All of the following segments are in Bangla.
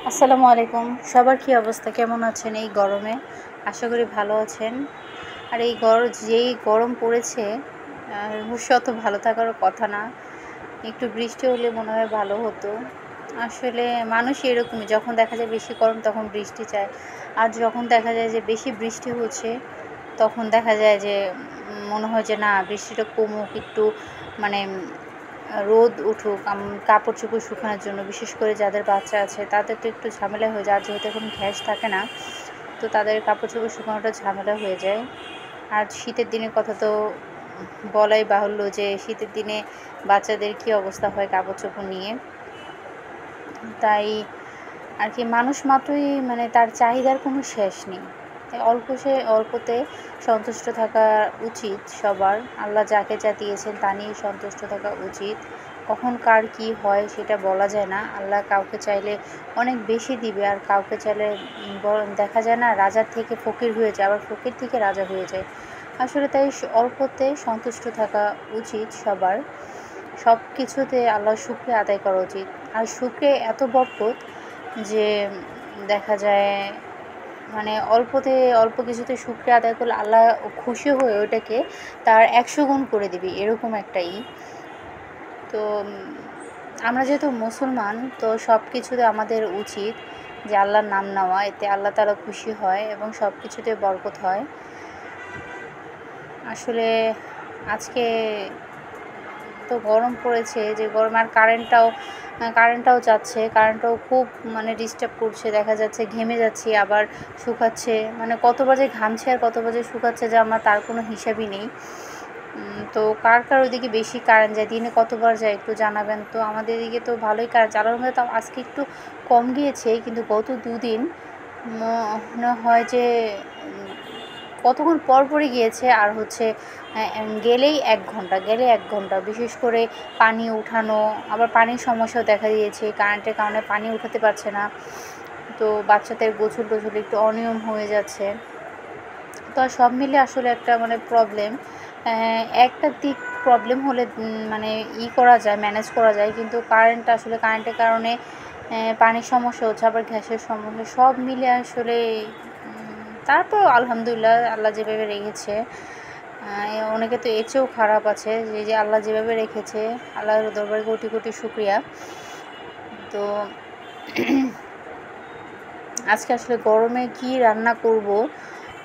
আসসালামু আলাইকুম। সবার কি অবস্থা, কেমন আছেন এই গরমে? আশা করি ভালো আছেন। আর এই যেই গরম পড়েছে, অবশ্য অত ভালো থাকার কথা না। একটু বৃষ্টি হলে মনে হয় ভালো হতো। আসলে মানুষ এরকমই, যখন দেখা যায় বেশি গরম তখন বৃষ্টি চায়। আর যখন দেখা যায় যে বেশি বৃষ্টি হচ্ছে তখন দেখা যায় যে মনে হয় যে না, বৃষ্টিটা কমুক একটু, মানে রোদ উঠুক কাপড়-চোপড় শুকানোর জন্য। বিশেষ করে যাদের বাচ্চা আছে তাদের তো একটু ঝামেলা হয়ে যায়। আর যেহেতু এখন গ্যাস থাকে না, তো তাদের কাপড়-চোপড় শুকানোটা ঝামেলা হয়ে যায়। আর শীতের দিনের কথা তো বলাই বাহুল্য যে শীতের দিনে বাচ্চাদের কী অবস্থা হয় কাপড়-চোপড় নিয়ে। তাই আর কি, মানুষ মাত্রই মানে তার চাহিদার কোনো শেষ নেই। তাই অল্পতে সন্তুষ্ট থাকা উচিত সবার। আল্লাহ যাকে যা দিয়েছেন তা নিয়েই সন্তুষ্ট থাকা উচিত। কখন কার কী হয় সেটা বলা যায় না। আল্লাহ কাউকে চাইলে অনেক বেশি দিবে, আর কাউকে চাইলে দেখা যায় না, রাজার থেকে ফকির হয়ে যায়, আবার ফকির থেকে রাজা হয়ে যায়। আসলে তাই অল্পতে সন্তুষ্ট থাকা উচিত সবার। সব কিছুতে আল্লাহর শুকরিয়া আদায় করা উচিত। আর শুকরিয়া এত বরকত যে দেখা যায়, মানে অল্প কিছুতে শুকরিয়া আদায় করলে আল্লাহ খুশি হয়ে ওটাকে তার 100 গুণ করে দিবে, এরকম একটাই। তো আমরা যেহেতু মুসলমান, তো সব কিছুতে আমাদের উচিত যে আল্লাহর নাম নেওয়া, এতে আল্লাহ তাআলা খুশি হয় এবং সব কিছুতে বরকত হয়। আসলে আজকে তো গরম পড়েছে, যে গরম, আর কারেন্টটাও যাচ্ছে, কারেন্টটাও খুব মানে ডিস্টার্ব করছে। দেখা যাচ্ছে ঘেমে যাচ্ছি আবার শুকাচ্ছে, মানে কতবার যে ঘামছে আর কতবার যে শুকাচ্ছে যে আমার তার কোনো হিসাবই নেই। তো কার ওইদিকে বেশি কারেন্ট যায়, দিনে কতবার যায় একটু জানাবেন তো। আমাদের এদিকে তো ভালোই কারেন্ট চালানোর মধ্যে, তাও আজকে একটু কম গিয়েছে, কিন্তু গত 2 দিন মনে হয় যে কতক্ষণ পরই গিয়েছে। আর হচ্ছে গেলেই 1 ঘন্টা। বিশেষ করে পানি উঠানো, আবার পানির সমস্যাও দেখা দিয়েছে। কারেন্টের কারণে পানি উঠাতে পারছে না, তো বাচ্চাদের গোসল একটু অনিয়ম হয়ে যাচ্ছে। তো সব মিলে আসলে একটা মানে প্রবলেম। একটা দিক প্রবলেম হলে মানে করা যায়, ম্যানেজ করা যায়, কিন্তু কারেন্টের কারণে পানির সমস্যা হচ্ছে, আবার গ্যাসের সমস্যা, সব মিলে আসলে তারপর আলহামদুলিল্লাহ আল্লাহ যেভাবে রেখেছে। অনেকে তো এর চেয়েও খারাপ আছে, যে আল্লাহ যেভাবে রেখেছে, আল্লাহর দরবারে কোটি শুকরিয়া। তো আজকে আসলে গরমে কি রান্না করব,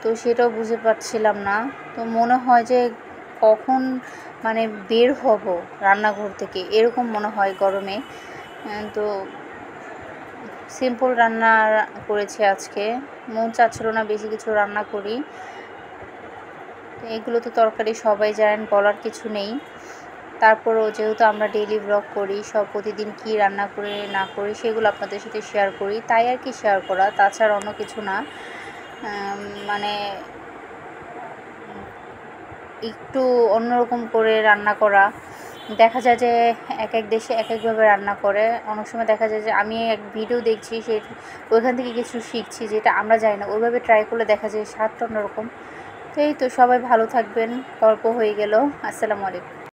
তো সেটাও বুঝে পাচ্ছিলাম না। তো মনে হয় যে কখন মানে বের হব রান্নাঘর থেকে, এরকম মনে হয় গরমে। তো সিম্পল রান্না করেছি আজকে, মন চাচ্ছিল না বেশি কিছু রান্না করি। এগুলো তো তরকারি সবাই জানেন, বলার কিছু নেই। তারপরও যেহেতু আমরা ডেইলি ব্লগ করি, সব প্রতিদিন কি রান্না করে না করি সেগুলো আপনাদের সাথে শেয়ার করি, তাই আর কি শেয়ার করা, তাছাড়া অন্য কিছু না। মানে একটু অন্যরকম করে রান্না করা। দেখা যায় যে এক দেশে এক একভাবে রান্না করে। অনেক সময় দেখা যায় যে আমি এক ভিডিও দেখছি, ওইখান থেকে কিছু শিখছি যেটা আমরা জানি না, ওইভাবে ট্রাই করলে দেখা যায় স্বাদটা অন্যরকম। তো এই তো, সবাই ভালো থাকবেন। গল্প হয়ে গেল। আসসালামু আলাইকুম।